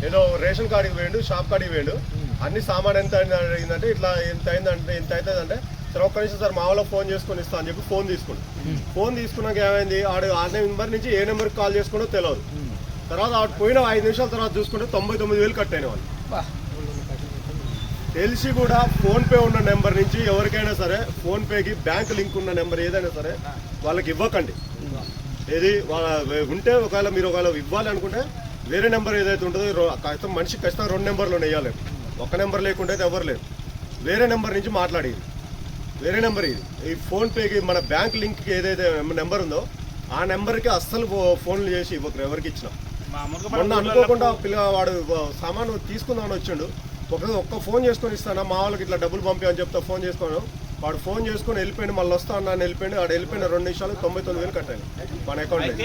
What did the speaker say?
ఏదో రేషన్ కార్డుకి వేయండు, షాప్ కార్డుకి వేయండు, అన్ని సామాన్ ఎంత అయిందంటే ఇట్లా ఎంత అయిందంటే ఇంత అవుతుందంటే సరే ఒక్క నిమిషం సార్ మా వాళ్ళకి ఫోన్ చేసుకొని ఇస్తా అని చెప్పి ఫోన్ తీసుకుండు. ఫోన్ తీసుకున్నాక ఏమైంది, ఆడు ఆ నెంబర్ నుంచి ఏ నెంబర్కి కాల్ చేసుకుంటో తెలియదు. తర్వాత ఆడు పోయిన 5 నిమిషాల తర్వాత చూసుకుంటే 99,000 కట్ అయిన వాళ్ళు. తెలిసి కూడా ఫోన్పే ఉన్న నెంబర్ నుంచి ఎవరికైనా సరే ఫోన్పేకి బ్యాంక్ లింక్ ఉన్న నెంబర్ ఏదైనా సరే వాళ్ళకి ఇవ్వకండి. ఏది ఉంటే ఒకవేళ మీరు ఇవ్వాలి అనుకుంటే వేరే నెంబర్ ఏదైతే ఉంటుందో మనిషికి ఖచ్చితంగా 2 నెంబర్లు వేయాలి. ఒక నెంబర్ లేకుంటే అయితే ఎవరు లేరు. వేరే నెంబర్ నుంచి మాట్లాడేది, వేరే నెంబర్ ఇది. ఈ ఫోన్పేకి మన బ్యాంక్ లింక్కి ఏదైతే నెంబర్ ఉందో ఆ నెంబర్కి అస్సలు ఫోన్లు చేసి ఇవ్వరు ఎవరికి ఇచ్చినా. మొన్న అనుకోకుండా పిల్లవాడు సామాను తీసుకుందామని వచ్చిండు, ఒక్క ఫోన్ చేసుకొని ఇస్తానా మా వాళ్ళకి ఇట్లా డబ్బులు పంపి చెప్తా ఫోన్ చేసుకోను. వాడు ఫోన్ చేసుకొని వెళ్ళిపోయింది, మళ్ళీ వస్తా అన్నాను వెళ్ళిపోయింది. వాడు వెళ్ళిపోయిన 2 నిమిషాలు 99,000 కట్టాను మన అకౌంట్.